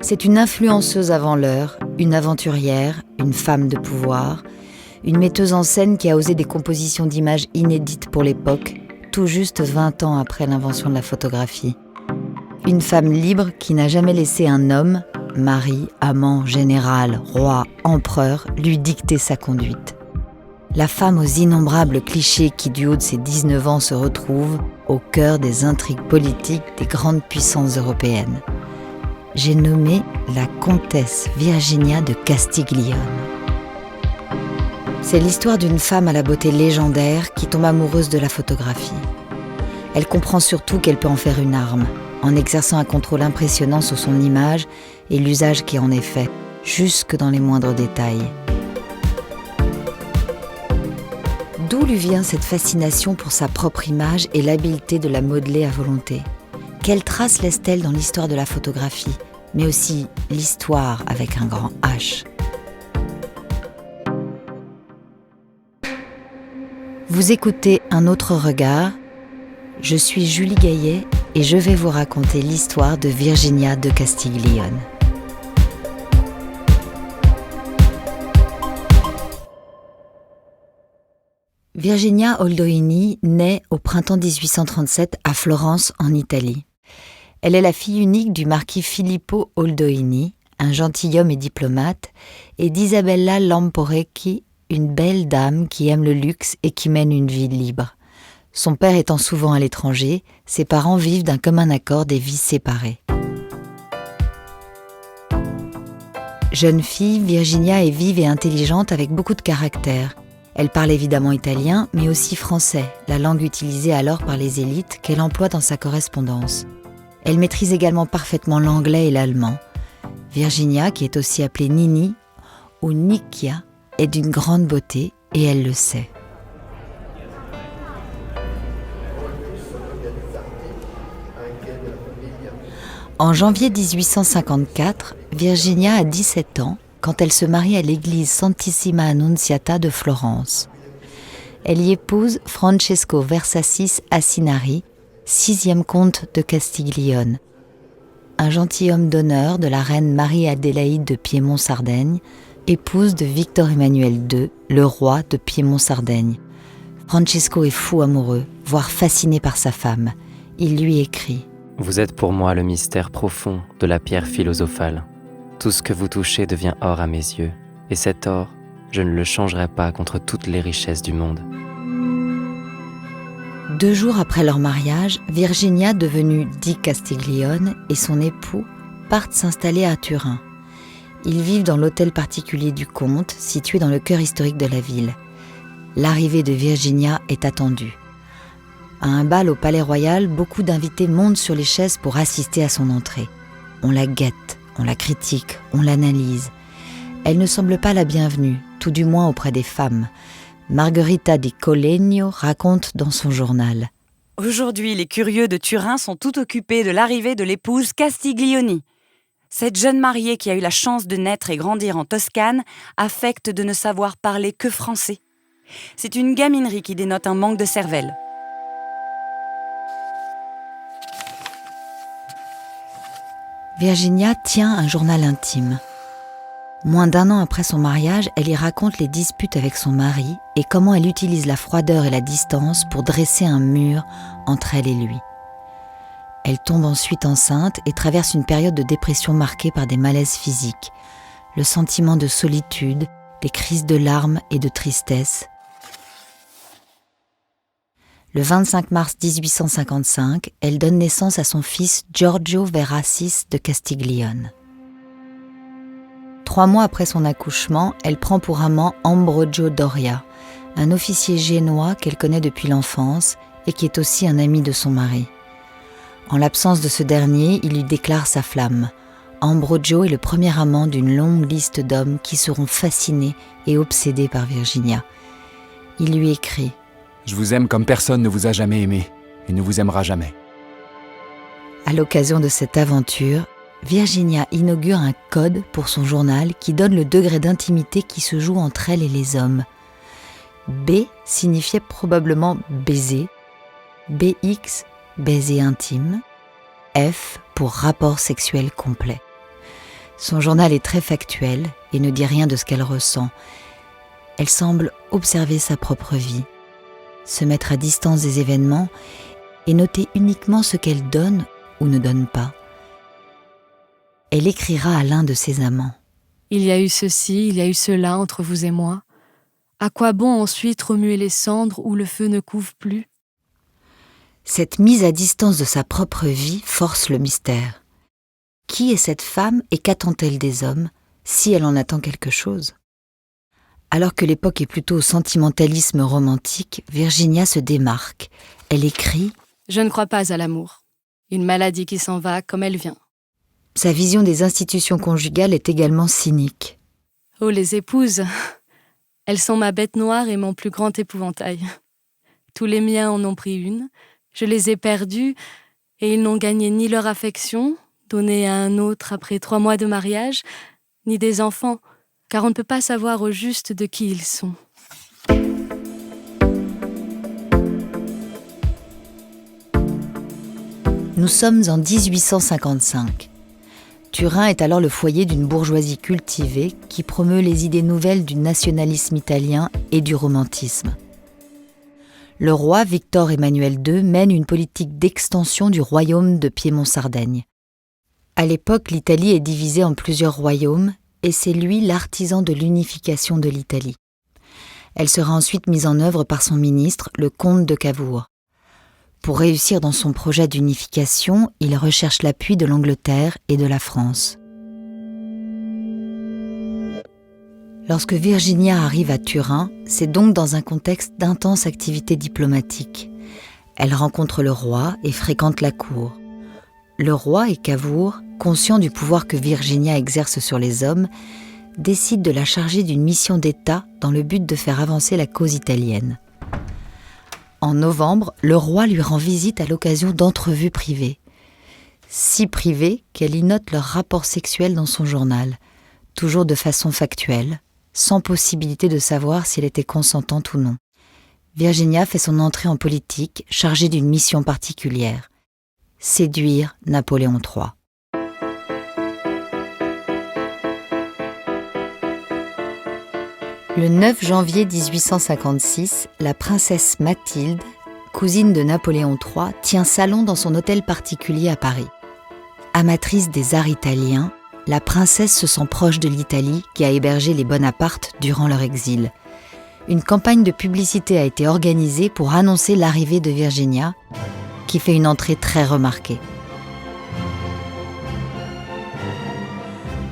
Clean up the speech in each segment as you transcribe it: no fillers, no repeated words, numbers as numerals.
C'est une influenceuse avant l'heure, une aventurière, une femme de pouvoir, une metteuse en scène qui a osé des compositions d'images inédites pour l'époque, tout juste 20 ans après l'invention de la photographie. Une femme libre qui n'a jamais laissé un homme, mari, amant, général, roi, empereur, lui dicter sa conduite. La femme aux innombrables clichés qui, du haut de ses 19 ans, se retrouve au cœur des intrigues politiques des grandes puissances européennes. J'ai nommé la comtesse Virginia de Castiglione. C'est l'histoire d'une femme à la beauté légendaire qui tombe amoureuse de la photographie. Elle comprend surtout qu'elle peut en faire une arme, en exerçant un contrôle impressionnant sur son image et l'usage qui en est fait, jusque dans les moindres détails. D'où lui vient cette fascination pour sa propre image et l'habileté de la modeler à volonté ? Quelle trace laisse-t-elle dans l'histoire de la photographie, mais aussi l'histoire avec un grand H ? Vous écoutez Un autre regard. Je suis Julie Gaillet et je vais vous raconter l'histoire de Virginia de Castiglione. Virginia Oldoini naît au printemps 1837 à Florence, en Italie. Elle est la fille unique du marquis Filippo Oldoini, un gentilhomme et diplomate, et d'Isabella Lamporecchi, une belle dame qui aime le luxe et qui mène une vie libre. Son père étant souvent à l'étranger, ses parents vivent d'un commun accord des vies séparées. Jeune fille, Virginia est vive et intelligente avec beaucoup de caractère. Elle parle évidemment italien, mais aussi français, la langue utilisée alors par les élites qu'elle emploie dans sa correspondance. Elle maîtrise également parfaitement l'anglais et l'allemand. Virginia, qui est aussi appelée Nini ou Nicchia, est d'une grande beauté et elle le sait. En janvier 1854, Virginia a 17 ans quand elle se marie à l'église Santissima Annunziata de Florence. Elle y épouse Francesco Versacis Assinari, 6e comte de Castiglione, un gentilhomme d'honneur de la reine Marie-Adélaïde de Piémont-Sardaigne, épouse de Victor Emmanuel II, le roi de Piémont-Sardaigne. Francesco est fou amoureux, voire fasciné par sa femme. Il lui écrit « Vous êtes pour moi le mystère profond de la pierre philosophale. Tout ce que vous touchez devient or à mes yeux, et cet or, je ne le changerai pas contre toutes les richesses du monde. » 2 jours après leur mariage, Virginia, devenue di Castiglione, et son époux partent s'installer à Turin. Ils vivent dans l'hôtel particulier du comte, situé dans le cœur historique de la ville. L'arrivée de Virginia est attendue. À un bal au Palais Royal, beaucoup d'invités montent sur les chaises pour assister à son entrée. On la guette, on la critique, on l'analyse. Elle ne semble pas la bienvenue, tout du moins auprès des femmes. Margherita di Collegno raconte dans son journal « Aujourd'hui, les curieux de Turin sont tout occupés de l'arrivée de l'épouse Castiglione. Cette jeune mariée qui a eu la chance de naître et grandir en Toscane affecte de ne savoir parler que français. C'est une gaminerie qui dénote un manque de cervelle. » Virginia tient un journal intime. Moins d'1 an après son mariage, elle y raconte les disputes avec son mari et comment elle utilise la froideur et la distance pour dresser un mur entre elle et lui. Elle tombe ensuite enceinte et traverse une période de dépression marquée par des malaises physiques, le sentiment de solitude, des crises de larmes et de tristesse. Le 25 mars 1855, elle donne naissance à son fils Giorgio Versacis de Castiglione. 3 mois après son accouchement, elle prend pour amant Ambrogio Doria, un officier génois qu'elle connaît depuis l'enfance et qui est aussi un ami de son mari. En l'absence de ce dernier, il lui déclare sa flamme. Ambrogio est le premier amant d'une longue liste d'hommes qui seront fascinés et obsédés par Virginia. Il lui écrit « Je vous aime comme personne ne vous a jamais aimé et ne vous aimera jamais. » À l'occasion de cette aventure, Virginia inaugure un code pour son journal qui donne le degré d'intimité qui se joue entre elle et les hommes. B signifiait probablement baiser, BX, baiser intime, F pour rapport sexuel complet. Son journal est très factuel et ne dit rien de ce qu'elle ressent. Elle semble observer sa propre vie, se mettre à distance des événements et noter uniquement ce qu'elle donne ou ne donne pas. Elle écrira à l'un de ses amants. Il y a eu ceci, il y a eu cela entre vous et moi. À quoi bon ensuite remuer les cendres où le feu ne couve plus ? Cette mise à distance de sa propre vie force le mystère. Qui est cette femme et qu'attend-elle des hommes, si elle en attend quelque chose ? Alors que l'époque est plutôt au sentimentalisme romantique, Virginia se démarque. Elle écrit « Je ne crois pas à l'amour. Une maladie qui s'en va comme elle vient. » Sa vision des institutions conjugales est également cynique. Oh, les épouses, elles sont ma bête noire et mon plus grand épouvantail. Tous les miens en ont pris une, je les ai perdus et ils n'ont gagné ni leur affection, donnée à un autre après 3 mois de mariage, ni des enfants, car on ne peut pas savoir au juste de qui ils sont. Nous sommes en 1855. Turin est alors le foyer d'une bourgeoisie cultivée qui promeut les idées nouvelles du nationalisme italien et du romantisme. Le roi Victor Emmanuel II mène une politique d'extension du royaume de Piémont-Sardaigne. À l'époque, l'Italie est divisée en plusieurs royaumes et c'est lui l'artisan de l'unification de l'Italie. Elle sera ensuite mise en œuvre par son ministre, le comte de Cavour. Pour réussir dans son projet d'unification, il recherche l'appui de l'Angleterre et de la France. Lorsque Virginia arrive à Turin, c'est donc dans un contexte d'intense activité diplomatique. Elle rencontre le roi et fréquente la cour. Le roi et Cavour, conscients du pouvoir que Virginia exerce sur les hommes, décident de la charger d'une mission d'État dans le but de faire avancer la cause italienne. En novembre, le roi lui rend visite à l'occasion d'entrevues privées. Si privées qu'elle y note leur rapport sexuel dans son journal, toujours de façon factuelle, sans possibilité de savoir si elle était consentante ou non. Virginia fait son entrée en politique, chargée d'une mission particulière. Séduire Napoléon III. Le 9 janvier 1856, la princesse Mathilde, cousine de Napoléon III, tient salon dans son hôtel particulier à Paris. Amatrice des arts italiens, la princesse se sent proche de l'Italie qui a hébergé les Bonaparte durant leur exil. Une campagne de publicité a été organisée pour annoncer l'arrivée de Virginia, qui fait une entrée très remarquée.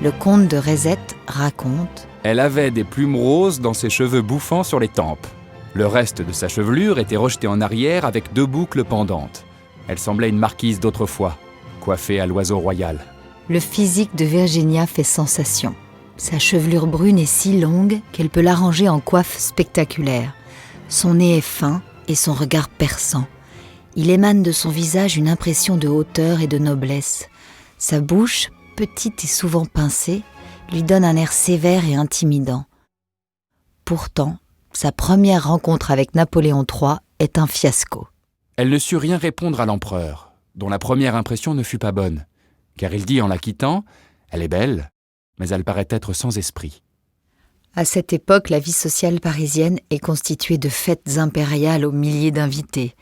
Le comte de Rezette raconte: Elle avait des plumes roses dans ses cheveux bouffants sur les tempes. Le reste de sa chevelure était rejeté en arrière avec 2 boucles pendantes. Elle semblait une marquise d'autrefois, coiffée à l'oiseau royal. Le physique de Virginia fait sensation. Sa chevelure brune est si longue qu'elle peut l'arranger en coiffe spectaculaire. Son nez est fin et son regard perçant. Il émane de son visage une impression de hauteur et de noblesse. Sa bouche, petite et souvent pincée, lui donne un air sévère et intimidant. Pourtant, sa première rencontre avec Napoléon III est un fiasco. Elle ne sut rien répondre à l'empereur, dont la première impression ne fut pas bonne, car il dit en la quittant « Elle est belle, mais elle paraît être sans esprit ». À cette époque, la vie sociale parisienne est constituée de fêtes impériales aux milliers d'invités,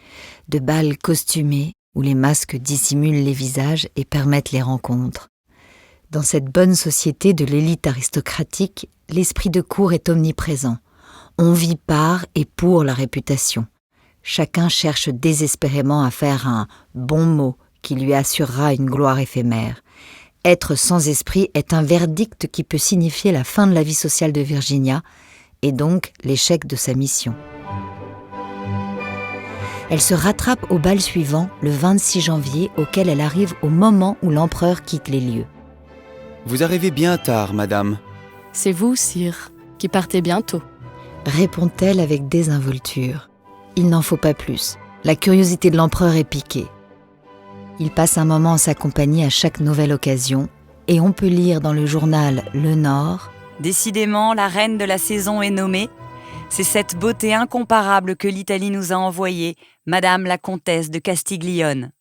de bals costumés où les masques dissimulent les visages et permettent les rencontres. Dans cette bonne société de l'élite aristocratique, l'esprit de cour est omniprésent. On vit par et pour la réputation. Chacun cherche désespérément à faire un bon mot qui lui assurera une gloire éphémère. Être sans esprit est un verdict qui peut signifier la fin de la vie sociale de Virginia et donc l'échec de sa mission. Elle se rattrape au bal suivant, le 26 janvier, auquel elle arrive au moment où l'empereur quitte les lieux. Vous arrivez bien tard, madame. C'est vous, sire, qui partez bientôt. Répond-elle avec désinvolture. Il n'en faut pas plus. La curiosité de l'empereur est piquée. Il passe un moment en sa compagnie à chaque nouvelle occasion et on peut lire dans le journal Le Nord « Décidément, la reine de la saison est nommée. C'est cette beauté incomparable que l'Italie nous a envoyée, Madame la comtesse de Castiglione.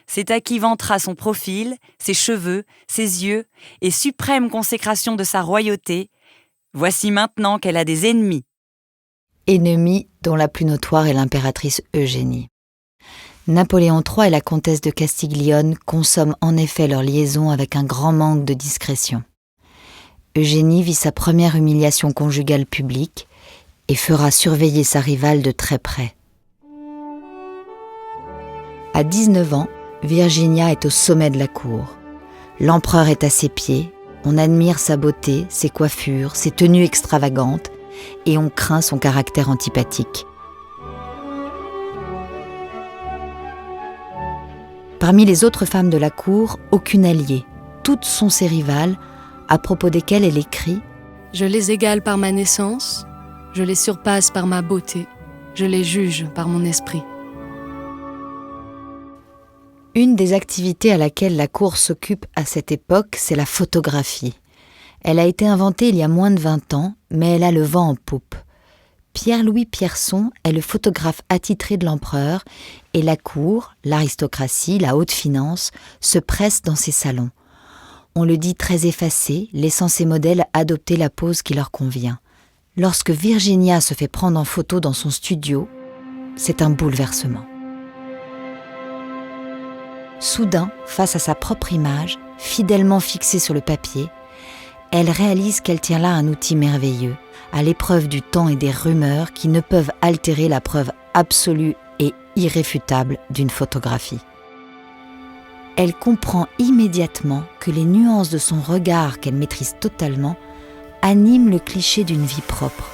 C'est à qui vantera son profil, ses cheveux, ses yeux, et suprême consécration de sa royauté. Voici maintenant qu'elle a des ennemis. Ennemis dont la plus notoire est l'impératrice Eugénie. Napoléon III et la comtesse de Castiglione consomment en effet leur liaison avec un grand manque de discrétion. Eugénie vit sa première humiliation conjugale publique et fera surveiller sa rivale de très près. À 19 ans, Virginia est au sommet de la cour. L'empereur est à ses pieds, on admire sa beauté, ses coiffures, ses tenues extravagantes, et on craint son caractère antipathique. Parmi les autres femmes de la cour, aucune alliée. Toutes sont ses rivales, à propos desquelles elle écrit « Je les égale par ma naissance, je les surpasse par ma beauté, je les juge par mon esprit. » Une des activités à laquelle la cour s'occupe à cette époque, c'est la photographie. Elle a été inventée il y a moins de 20 ans, mais elle a le vent en poupe. Pierre-Louis Pierson est le photographe attitré de l'empereur et la cour, l'aristocratie, la haute finance se pressent dans ses salons. On le dit très effacé, laissant ses modèles adopter la pose qui leur convient. Lorsque Virginia se fait prendre en photo dans son studio, c'est un bouleversement. Soudain, face à sa propre image, fidèlement fixée sur le papier, elle réalise qu'elle tient là un outil merveilleux, à l'épreuve du temps et des rumeurs qui ne peuvent altérer la preuve absolue et irréfutable d'une photographie. Elle comprend immédiatement que les nuances de son regard qu'elle maîtrise totalement animent le cliché d'une vie propre.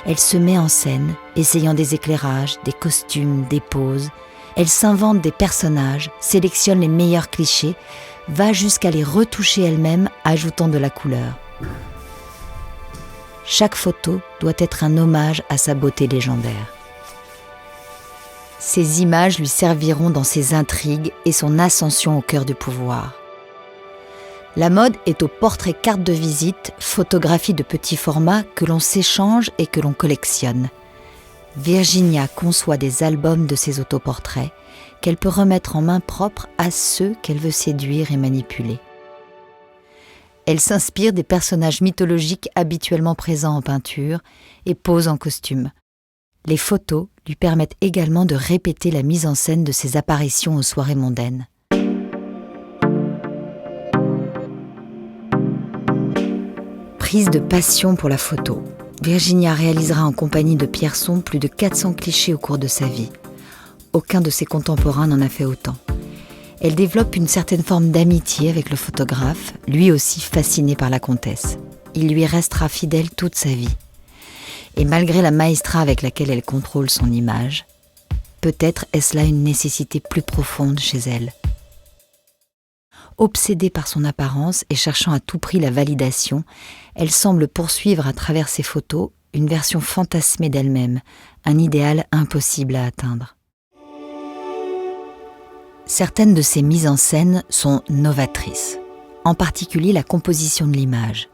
Elle se met en scène, essayant des éclairages, des costumes, des poses. Elle s'invente des personnages, sélectionne les meilleurs clichés, va jusqu'à les retoucher elle-même, ajoutant de la couleur. Chaque photo doit être un hommage à sa beauté légendaire. Ces images lui serviront dans ses intrigues et son ascension au cœur du pouvoir. La mode est au portrait carte de visite, photographie de petit format que l'on s'échange et que l'on collectionne. Virginia conçoit des albums de ses autoportraits qu'elle peut remettre en main propre à ceux qu'elle veut séduire et manipuler. Elle s'inspire des personnages mythologiques habituellement présents en peinture et pose en costume. Les photos lui permettent également de répéter la mise en scène de ses apparitions aux soirées mondaines. Prise de passion pour la photo, Virginia réalisera en compagnie de Pierson plus de 400 clichés au cours de sa vie. Aucun de ses contemporains n'en a fait autant. Elle développe une certaine forme d'amitié avec le photographe, lui aussi fasciné par la comtesse. Il lui restera fidèle toute sa vie. Et malgré la maestria avec laquelle elle contrôle son image, peut-être est-ce là une nécessité plus profonde chez elle. Obsédée par son apparence et cherchant à tout prix la validation, elle semble poursuivre à travers ses photos une version fantasmée d'elle-même, un idéal impossible à atteindre. Certaines de ses mises en scène sont novatrices, en particulier la composition de l'image.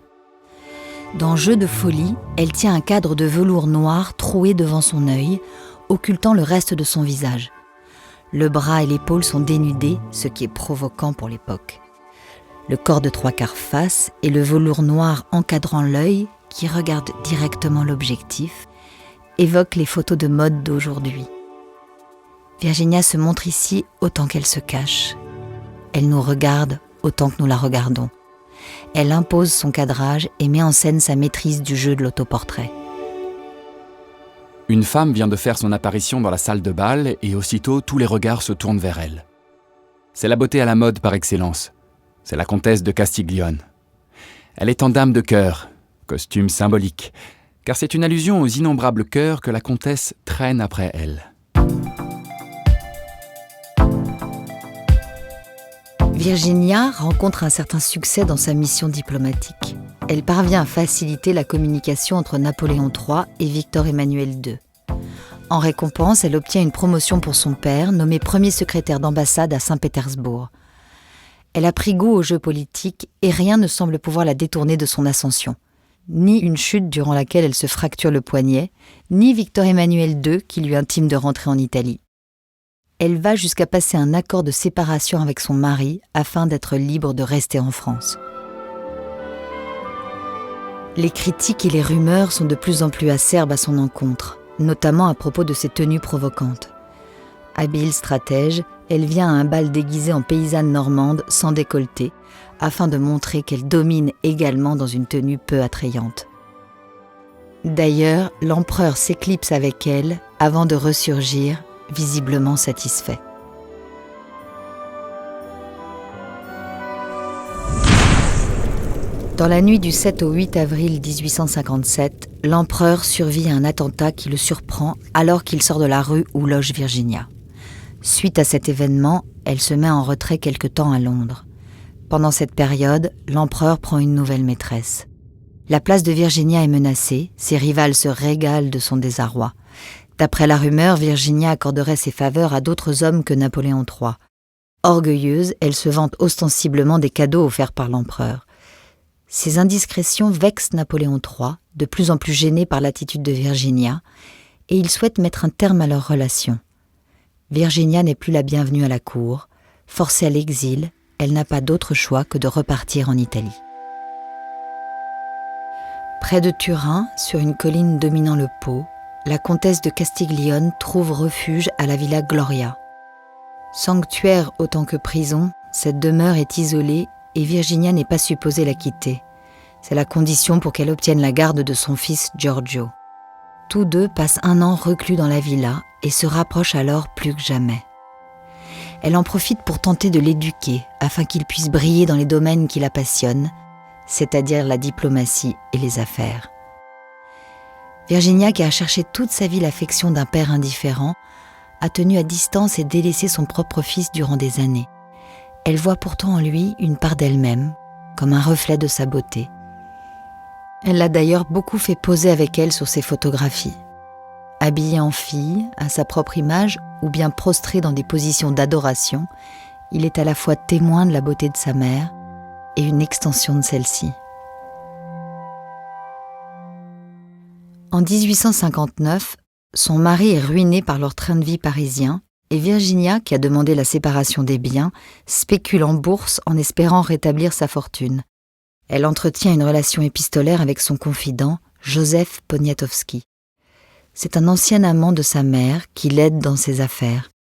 Dans Jeux de folie, elle tient un cadre de velours noir troué devant son œil, occultant le reste de son visage. Le bras et l'épaule sont dénudés, ce qui est provoquant pour l'époque. Le corps de 3/4 face et le velours noir encadrant l'œil, qui regarde directement l'objectif, évoquent les photos de mode d'aujourd'hui. Virginia se montre ici autant qu'elle se cache. Elle nous regarde autant que nous la regardons. Elle impose son cadrage et met en scène sa maîtrise du jeu de l'autoportrait. Une femme vient de faire son apparition dans la salle de bal et aussitôt tous les regards se tournent vers elle. C'est la beauté à la mode par excellence. C'est la comtesse de Castiglione. Elle est en dame de cœur, costume symbolique, car c'est une allusion aux innombrables cœurs que la comtesse traîne après elle. Virginia rencontre un certain succès dans sa mission diplomatique. Elle parvient à faciliter la communication entre Napoléon III et Victor Emmanuel II. En récompense, elle obtient une promotion pour son père, nommé premier secrétaire d'ambassade à Saint-Pétersbourg. Elle a pris goût aux jeux politiques et rien ne semble pouvoir la détourner de son ascension. ni une chute durant laquelle elle se fracture le poignet, ni Victor Emmanuel II qui lui intime de rentrer en Italie. Elle va jusqu'à passer un accord de séparation avec son mari afin d'être libre de rester en France. Les critiques et les rumeurs sont de plus en plus acerbes à son encontre, notamment à propos de ses tenues provocantes. Habile stratège, elle vient à un bal déguisée en paysanne normande sans décolleté, afin de montrer qu'elle domine également dans une tenue peu attrayante. D'ailleurs, l'empereur s'éclipse avec elle avant de ressurgir, visiblement satisfait. Dans la nuit du 7 au 8 avril 1857, l'empereur survit à un attentat qui le surprend alors qu'il sort de la rue où loge Virginia. Suite à cet événement, elle se met en retrait quelque temps à Londres. Pendant cette période, l'empereur prend une nouvelle maîtresse. La place de Virginia est menacée, ses rivales se régalent de son désarroi. D'après la rumeur, Virginia accorderait ses faveurs à d'autres hommes que Napoléon III. Orgueilleuse, elle se vante ostensiblement des cadeaux offerts par l'empereur. Ces indiscrétions vexent Napoléon III, de plus en plus gêné par l'attitude de Virginia, et il souhaite mettre un terme à leur relation. Virginia n'est plus la bienvenue à la cour. Forcée à l'exil, elle n'a pas d'autre choix que de repartir en Italie. Près de Turin, sur une colline dominant le Pô, la comtesse de Castiglione trouve refuge à la Villa Gloria. Sanctuaire autant que prison, cette demeure est isolée et Virginia n'est pas supposée la quitter. C'est la condition pour qu'elle obtienne la garde de son fils Giorgio. Tous deux passent un an reclus dans la villa et se rapprochent alors plus que jamais. Elle en profite pour tenter de l'éduquer afin qu'il puisse briller dans les domaines qui la passionnent, c'est-à-dire la diplomatie et les affaires. Virginia, qui a cherché toute sa vie l'affection d'un père indifférent, a tenu à distance et délaissé son propre fils durant des années. Elle voit pourtant en lui une part d'elle-même, comme un reflet de sa beauté. Elle l'a d'ailleurs beaucoup fait poser avec elle sur ses photographies. Habillé en fille, à sa propre image, ou bien prostré dans des positions d'adoration, il est à la fois témoin de la beauté de sa mère et une extension de celle-ci. En 1859, son mari est ruiné par leur train de vie parisien et Virginia, qui a demandé la séparation des biens, spécule en bourse en espérant rétablir sa fortune. Elle entretient une relation épistolaire avec son confident, Joseph Poniatowski. C'est un ancien amant de sa mère qui l'aide dans ses affaires.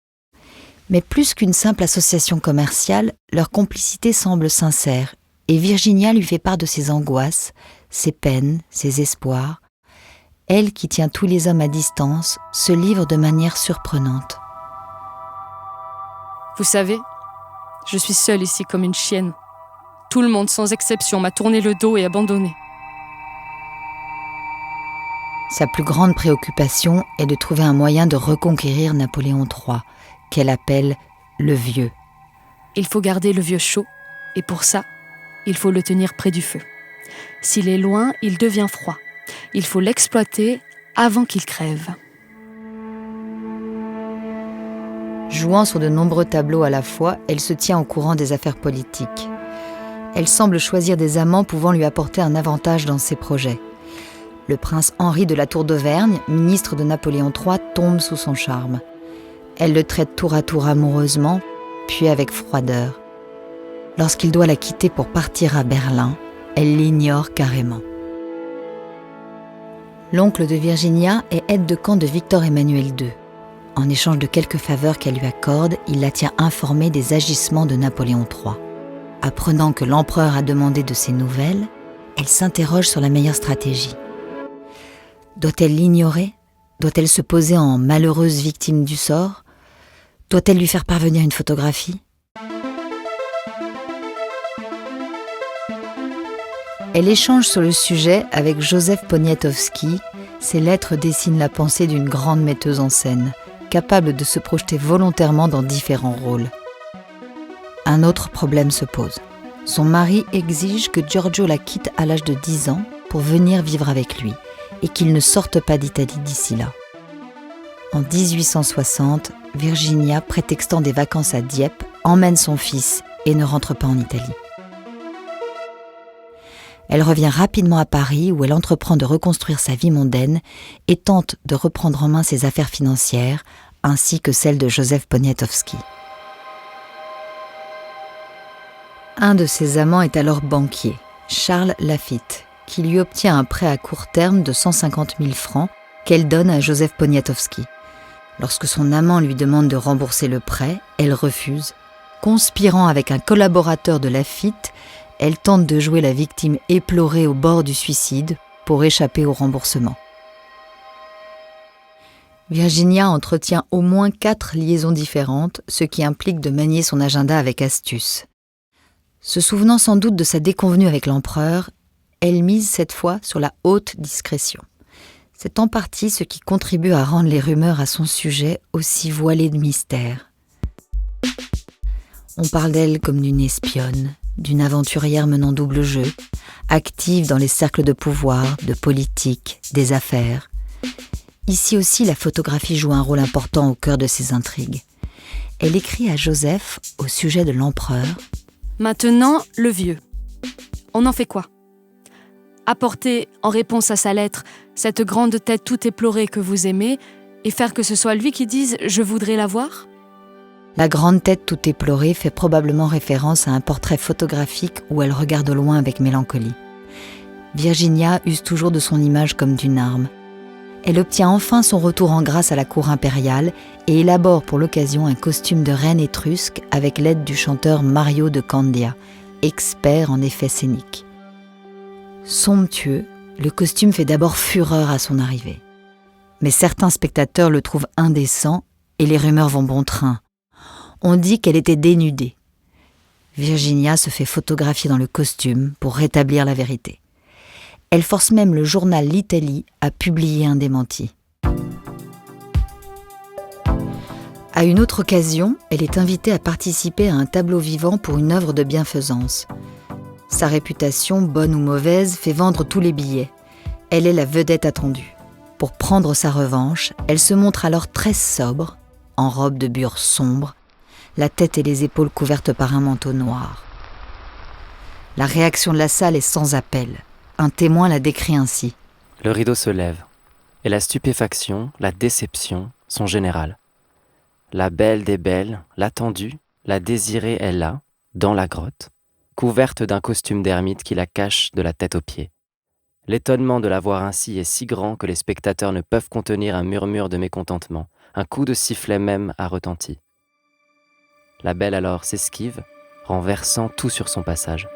Mais plus qu'une simple association commerciale, leur complicité semble sincère et Virginia lui fait part de ses angoisses, ses peines, ses espoirs. Elle, qui tient tous les hommes à distance, se livre de manière surprenante. Vous savez, je suis seule ici comme une chienne. Tout le monde, sans exception, m'a tourné le dos et abandonné. Sa plus grande préoccupation est de trouver un moyen de reconquérir Napoléon III, qu'elle appelle le Vieux. Il faut garder le vieux chaud, et pour ça, il faut le tenir près du feu. S'il est loin, il devient froid. Il faut l'exploiter avant qu'il crève. Jouant sur de nombreux tableaux à la fois, elle se tient au courant des affaires politiques. Elle semble choisir des amants pouvant lui apporter un avantage dans ses projets. Le prince Henri de la Tour d'Auvergne, ministre de Napoléon III, tombe sous son charme. Elle le traite tour à tour amoureusement, puis avec froideur. Lorsqu'il doit la quitter pour partir à Berlin, elle l'ignore carrément. L'oncle de Virginia est aide de camp de Victor Emmanuel II. En échange de quelques faveurs qu'elle lui accorde, il la tient informée des agissements de Napoléon III. Apprenant que l'empereur a demandé de ses nouvelles, elle s'interroge sur la meilleure stratégie. Doit-elle l'ignorer ? Doit-elle se poser en malheureuse victime du sort ? Doit-elle lui faire parvenir une photographie ? Elle échange sur le sujet avec Joseph Poniatowski. Ses lettres dessinent la pensée d'une grande metteuse en scène, capable de se projeter volontairement dans différents rôles. Un autre problème se pose. Son mari exige que Giorgio la quitte à l'âge de 10 ans pour venir vivre avec lui et qu'il ne sorte pas d'Italie d'ici là. En 1860, Virginia, prétextant des vacances à Dieppe, emmène son fils et ne rentre pas en Italie. Elle revient rapidement à Paris où elle entreprend de reconstruire sa vie mondaine et tente de reprendre en main ses affaires financières ainsi que celles de Józef Poniatowski. Un de ses amants est alors banquier, Charles Lafitte, qui lui obtient un prêt à court terme de 150 000 francs qu'elle donne à Józef Poniatowski. Lorsque son amant lui demande de rembourser le prêt, elle refuse. Conspirant avec un collaborateur de Lafitte, elle tente de jouer la victime éplorée au bord du suicide pour échapper au remboursement. Virginia entretient au moins 4 liaisons différentes, ce qui implique de manier son agenda avec astuce. Se souvenant sans doute de sa déconvenue avec l'empereur, elle mise cette fois sur la haute discrétion. C'est en partie ce qui contribue à rendre les rumeurs à son sujet aussi voilées de mystère. On parle d'elle comme d'une espionne, d'une aventurière menant double jeu, active dans les cercles de pouvoir, de politique, des affaires. Ici aussi, la photographie joue un rôle important au cœur de ses intrigues. Elle écrit à Joseph au sujet de l'empereur. Maintenant, le vieux. On en fait quoi ? Apporter, en réponse à sa lettre, cette grande tête tout éplorée que vous aimez et faire que ce soit lui qui dise « je voudrais la voir » ? La grande tête tout éplorée fait probablement référence à un portrait photographique où elle regarde au loin avec mélancolie. Virginia use toujours de son image comme d'une arme. Elle obtient enfin son retour en grâce à la cour impériale et élabore pour l'occasion un costume de reine étrusque avec l'aide du chanteur Mario de Candia, expert en effets scéniques. Somptueux, le costume fait d'abord fureur à son arrivée. Mais certains spectateurs le trouvent indécent et les rumeurs vont bon train. On dit qu'elle était dénudée. Virginia se fait photographier dans le costume pour rétablir la vérité. Elle force même le journal L'Italie à publier un démenti. À une autre occasion, elle est invitée à participer à un tableau vivant pour une œuvre de bienfaisance. Sa réputation, bonne ou mauvaise, fait vendre tous les billets. Elle est la vedette attendue. Pour prendre sa revanche, elle se montre alors très sobre, en robe de bure sombre, la tête et les épaules couvertes par un manteau noir. La réaction de la salle est sans appel. Un témoin la décrit ainsi. Le rideau se lève, et la stupéfaction, la déception sont générales. La belle des belles, l'attendue, la désirée est là, dans la grotte, couverte d'un costume d'ermite qui la cache de la tête aux pieds. L'étonnement de la voir ainsi est si grand que les spectateurs ne peuvent contenir un murmure de mécontentement. Un coup de sifflet même a retenti. La belle alors s'esquive, renversant tout sur son passage.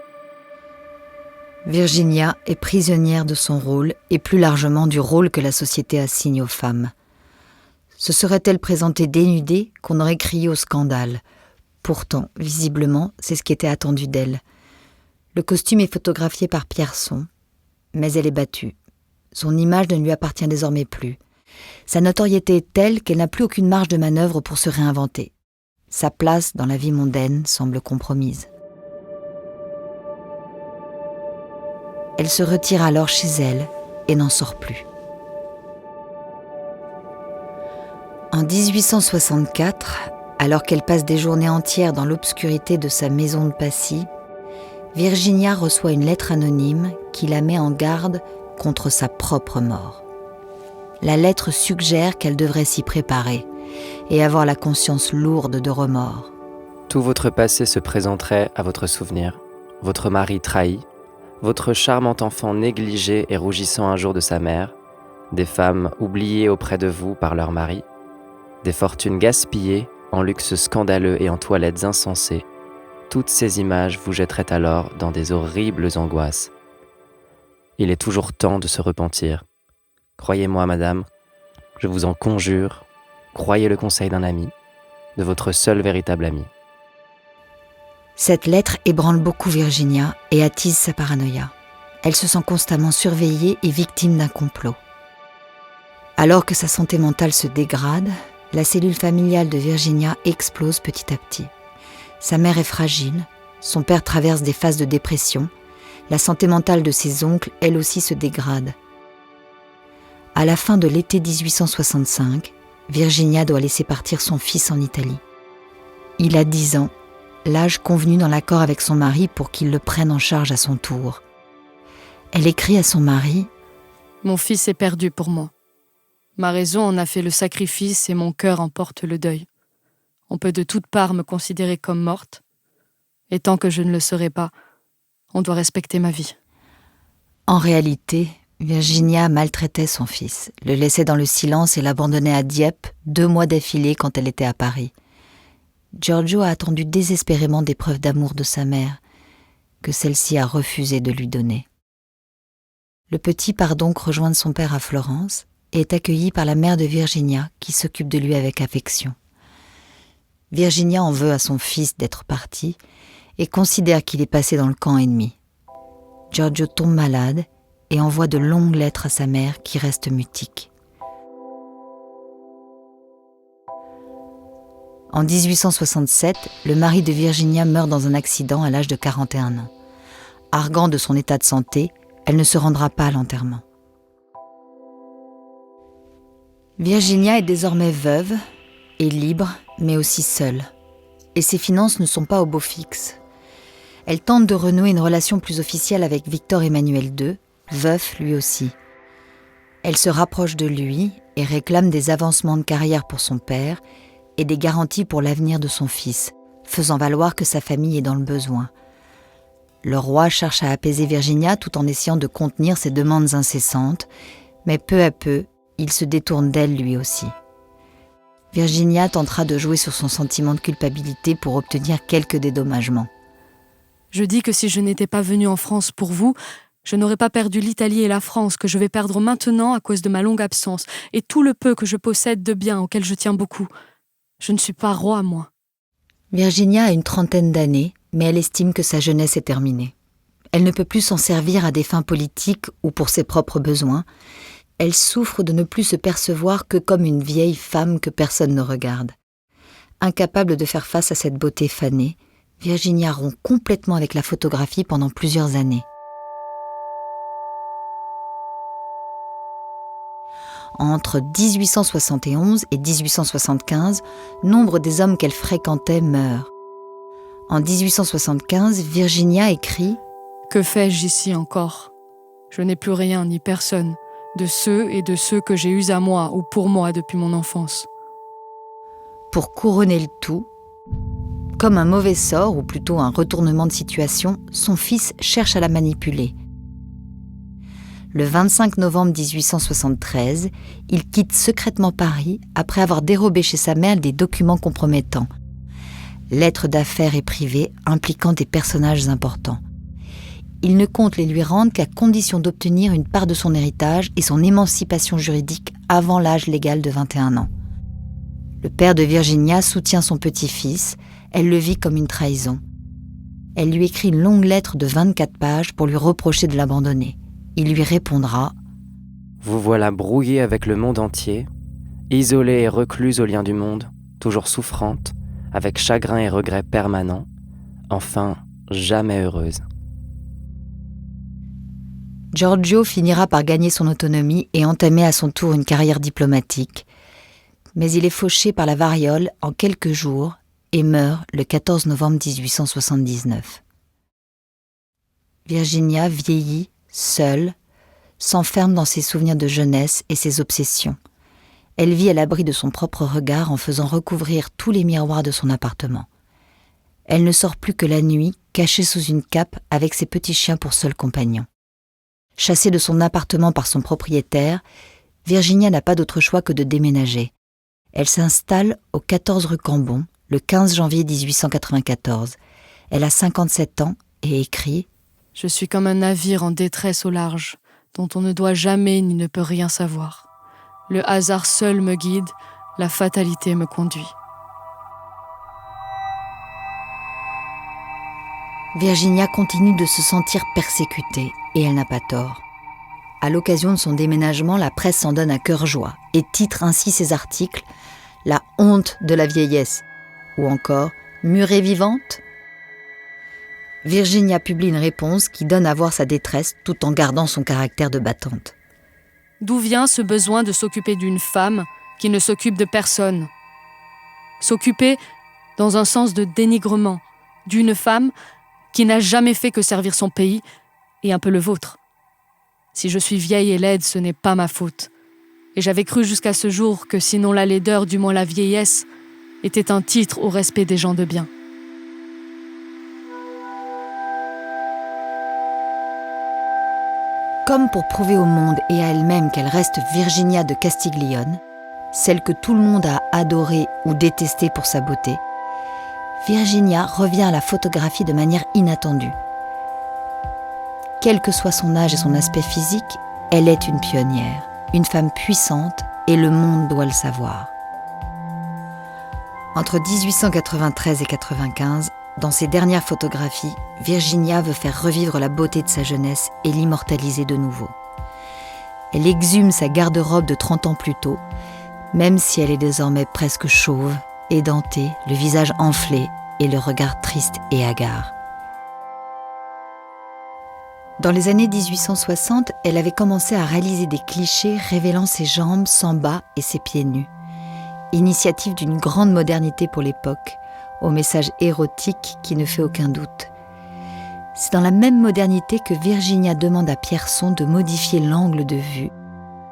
Virginia est prisonnière de son rôle et plus largement du rôle que la société assigne aux femmes. Se serait-elle présentée dénudée qu'on aurait crié au scandale. Pourtant, visiblement, c'est ce qui était attendu d'elle. Le costume est photographié par Pierson, mais elle est battue. Son image ne lui appartient désormais plus. Sa notoriété est telle qu'elle n'a plus aucune marge de manœuvre pour se réinventer. Sa place dans la vie mondaine semble compromise. Elle se retire alors chez elle et n'en sort plus. En 1864, alors qu'elle passe des journées entières dans l'obscurité de sa maison de Passy, Virginia reçoit une lettre anonyme qui la met en garde contre sa propre mort. La lettre suggère qu'elle devrait s'y préparer et avoir la conscience lourde de remords. Tout votre passé se présenterait à votre souvenir. Votre mari trahi, votre charmant enfant négligé et rougissant un jour de sa mère, des femmes oubliées auprès de vous par leur mari, des fortunes gaspillées en luxe scandaleux et en toilettes insensées. Toutes ces images vous jetteraient alors dans des horribles angoisses. Il est toujours temps de se repentir. Croyez-moi, madame, je vous en conjure, croyez le conseil d'un ami, de votre seul véritable ami. Cette lettre ébranle beaucoup Virginia et attise sa paranoïa. Elle se sent constamment surveillée et victime d'un complot. Alors que sa santé mentale se dégrade, la cellule familiale de Virginia explose petit à petit. Sa mère est fragile, son père traverse des phases de dépression, la santé mentale de ses oncles, elle aussi, se dégrade. À la fin de l'été 1865, Virginia doit laisser partir son fils en Italie. Il a 10 ans, l'âge convenu dans l'accord avec son mari pour qu'il le prenne en charge à son tour. Elle écrit à son mari « Mon fils est perdu pour moi. Ma raison en a fait le sacrifice et mon cœur en porte le deuil. On peut de toutes parts me considérer comme morte. Et tant que je ne le serai pas, on doit respecter ma vie. » En réalité, Virginia maltraitait son fils, le laissait dans le silence et l'abandonnait à Dieppe 2 mois d'affilée quand elle était à Paris. Giorgio a attendu désespérément des preuves d'amour de sa mère, que celle-ci a refusé de lui donner. Le petit part donc rejoindre son père à Florence et est accueilli par la mère de Virginia qui s'occupe de lui avec affection. Virginia en veut à son fils d'être parti et considère qu'il est passé dans le camp ennemi. Giorgio tombe malade et envoie de longues lettres à sa mère qui reste mutique. En 1867, le mari de Virginia meurt dans un accident à l'âge de 41 ans. Arguant de son état de santé, elle ne se rendra pas à l'enterrement. Virginia est désormais veuve et libre, mais aussi seule. Et ses finances ne sont pas au beau fixe. Elle tente de renouer une relation plus officielle avec Victor Emmanuel II, veuf lui aussi. Elle se rapproche de lui et réclame des avancements de carrière pour son père et des garanties pour l'avenir de son fils, faisant valoir que sa famille est dans le besoin. Le roi cherche à apaiser Virginia tout en essayant de contenir ses demandes incessantes, mais peu à peu, il se détourne d'elle lui aussi. Virginia tentera de jouer sur son sentiment de culpabilité pour obtenir quelques dédommagements. Je dis que si je n'étais pas venue en France pour vous, je n'aurais pas perdu l'Italie et la France que je vais perdre maintenant à cause de ma longue absence et tout le peu que je possède de biens auxquels je tiens beaucoup. Je ne suis pas roi, moi. Virginia a une 30aine d'années, mais elle estime que sa jeunesse est terminée. Elle ne peut plus s'en servir à des fins politiques ou pour ses propres besoins. Elle souffre de ne plus se percevoir que comme une vieille femme que personne ne regarde. Incapable de faire face à cette beauté fanée, Virginia rompt complètement avec la photographie pendant plusieurs années. Entre 1871 et 1875, nombre des hommes qu'elle fréquentait meurent. En 1875, Virginia écrit « Que fais-je ici encore ? Je n'ai plus rien ni personne, de ceux que j'ai eus à moi ou pour moi depuis mon enfance. » Pour couronner le tout, comme un mauvais sort, ou plutôt un retournement de situation, son fils cherche à la manipuler. Le 25 novembre 1873, il quitte secrètement Paris après avoir dérobé chez sa mère des documents compromettants. Lettres d'affaires et privées impliquant des personnages importants. Il ne compte les lui rendre qu'à condition d'obtenir une part de son héritage et son émancipation juridique avant l'âge légal de 21 ans. Le père de Virginia soutient son petit-fils, elle le vit comme une trahison. Elle lui écrit une longue lettre de 24 pages pour lui reprocher de l'abandonner. Il lui répondra « Vous voilà brouillée avec le monde entier, isolée et recluse au lien du monde, toujours souffrante, avec chagrin et regret permanents, enfin jamais heureuse. » Giorgio finira par gagner son autonomie et entamer à son tour une carrière diplomatique. Mais il est fauché par la variole en quelques jours et meurt le 14 novembre 1879. Virginia vieillit, seule, s'enferme dans ses souvenirs de jeunesse et ses obsessions. Elle vit à l'abri de son propre regard en faisant recouvrir tous les miroirs de son appartement. Elle ne sort plus que la nuit, cachée sous une cape avec ses petits chiens pour seul compagnon. Chassée de son appartement par son propriétaire, Virginia n'a pas d'autre choix que de déménager. Elle s'installe au 14 rue Cambon, le 15 janvier 1894. Elle a 57 ans et écrit « Je suis comme un navire en détresse au large, dont on ne doit jamais ni ne peut rien savoir. Le hasard seul me guide, la fatalité me conduit. » Virginia continue de se sentir persécutée, et elle n'a pas tort. À l'occasion de son déménagement, la presse s'en donne à cœur joie et titre ainsi ses articles « La honte de la vieillesse » ou encore « Murée vivante ». Virginia publie une réponse qui donne à voir sa détresse tout en gardant son caractère de battante. D'où vient ce besoin de s'occuper d'une femme qui ne s'occupe de personne ? S'occuper dans un sens de dénigrement d'une femme qui n'a jamais fait que servir son pays et un peu le vôtre. Si je suis vieille et laide, ce n'est pas ma faute. Et j'avais cru jusqu'à ce jour que sinon la laideur, du moins la vieillesse, était un titre au respect des gens de bien. Comme pour prouver au monde et à elle-même qu'elle reste Virginia de Castiglione, celle que tout le monde a adorée ou détestée pour sa beauté, Virginia revient à la photographie de manière inattendue. Quel que soit son âge et son aspect physique, elle est une pionnière, une femme puissante, et le monde doit le savoir. Entre 1893 et 95, dans ses dernières photographies, Virginia veut faire revivre la beauté de sa jeunesse et l'immortaliser de nouveau. Elle exhume sa garde-robe de 30 ans plus tôt, même si elle est désormais presque chauve, édentée, le visage enflé et le regard triste et hagard. Dans les années 1860, elle avait commencé à réaliser des clichés révélant ses jambes sans bas et ses pieds nus. Initiative d'une grande modernité pour l'époque, au message érotique qui ne fait aucun doute. C'est dans la même modernité que Virginia demande à Pierson de modifier l'angle de vue.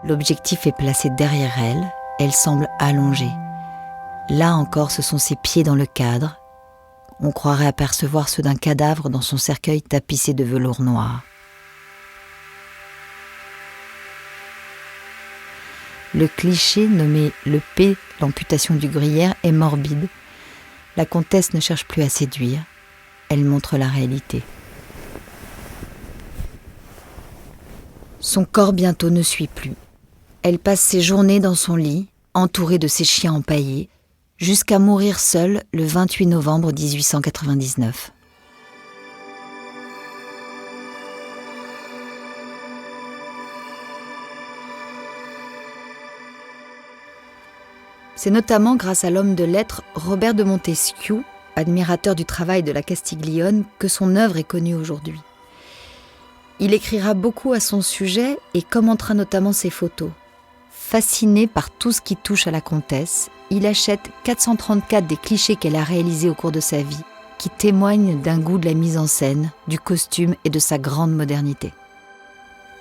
L'objectif est placé derrière elle, elle semble allongée. Là encore, ce sont ses pieds dans le cadre. On croirait apercevoir ceux d'un cadavre dans son cercueil tapissé de velours noir. Le cliché nommé le P, l'amputation du gruyère, est morbide. La comtesse ne cherche plus à séduire, elle montre la réalité. Son corps bientôt ne suit plus. Elle passe ses journées dans son lit, entourée de ses chiens empaillés, jusqu'à mourir seule le 28 novembre 1899. C'est notamment grâce à l'homme de lettres Robert de Montesquieu, admirateur du travail de la Castiglione, que son œuvre est connue aujourd'hui. Il écrira beaucoup à son sujet et commentera notamment ses photos. Fasciné par tout ce qui touche à la comtesse, il achète 434 des clichés qu'elle a réalisés au cours de sa vie, qui témoignent d'un goût de la mise en scène, du costume et de sa grande modernité.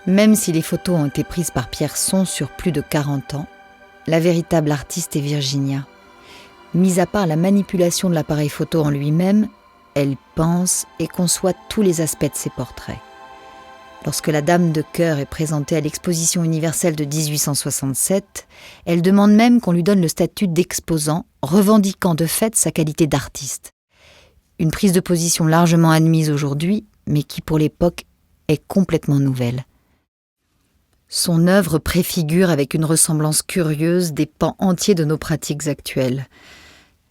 Même si les photos ont été prises par Pierson sur plus de 40 ans, la véritable artiste est Virginia. Mis à part la manipulation de l'appareil photo en lui-même, elle pense et conçoit tous les aspects de ses portraits. Lorsque la Dame de cœur est présentée à l'exposition universelle de 1867, elle demande même qu'on lui donne le statut d'exposant, revendiquant de fait sa qualité d'artiste. Une prise de position largement admise aujourd'hui, mais qui pour l'époque est complètement nouvelle. Son œuvre préfigure avec une ressemblance curieuse des pans entiers de nos pratiques actuelles.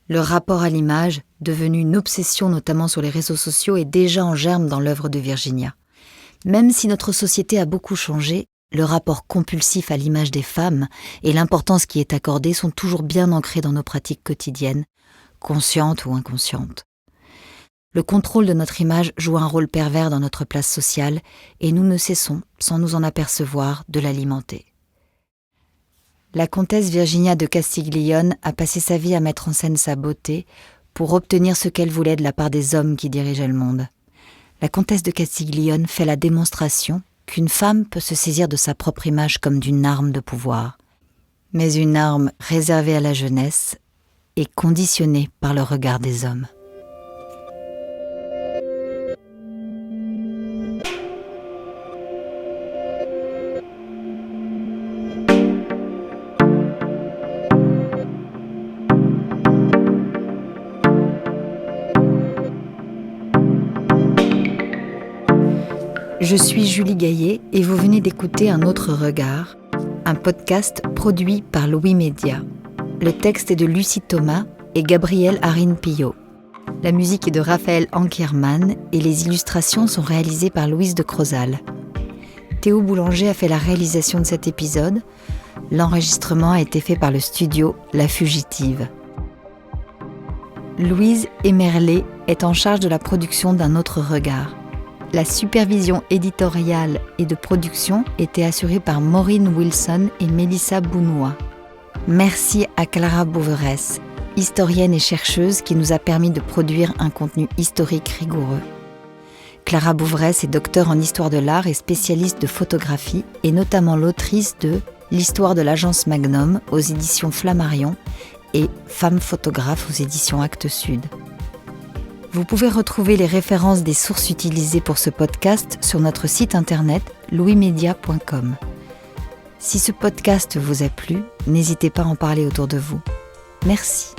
Le rapport à l'image, devenu une obsession notamment sur les réseaux sociaux, est déjà en germe dans l'œuvre de Virginia. Même si notre société a beaucoup changé, le rapport compulsif à l'image des femmes et l'importance qui est accordée sont toujours bien ancrés dans nos pratiques quotidiennes, conscientes ou inconscientes. Le contrôle de notre image joue un rôle pervers dans notre place sociale et nous ne cessons, sans nous en apercevoir, de l'alimenter. La comtesse Virginia de Castiglione a passé sa vie à mettre en scène sa beauté pour obtenir ce qu'elle voulait de la part des hommes qui dirigeaient le monde. La comtesse de Castiglione fait la démonstration qu'une femme peut se saisir de sa propre image comme d'une arme de pouvoir, mais une arme réservée à la jeunesse et conditionnée par le regard des hommes. Je suis Julie Gaillet et vous venez d'écouter Un autre regard, un podcast produit par Louis Média. Le texte est de Lucie Thomas et Gabrielle Harin-Pillot. La musique est de Raphaël Ankerman et les illustrations sont réalisées par Louise de Crozal. Théo Boulanger a fait la réalisation de cet épisode. L'enregistrement a été fait par le studio La Fugitive. Louise Emerlé est en charge de la production d'Un autre regard. La supervision éditoriale et de production était assurée par Maureen Wilson et Mélissa Bounois. Merci à Clara Bouveresse, historienne et chercheuse qui nous a permis de produire un contenu historique rigoureux. Clara Bouvresse est docteure en histoire de l'art et spécialiste de photographie, et notamment l'autrice de L'histoire de l'agence Magnum aux éditions Flammarion et Femme photographe aux éditions Actes Sud. Vous pouvez retrouver les références des sources utilisées pour ce podcast sur notre site internet louismedia.com. Si ce podcast vous a plu, n'hésitez pas à en parler autour de vous. Merci.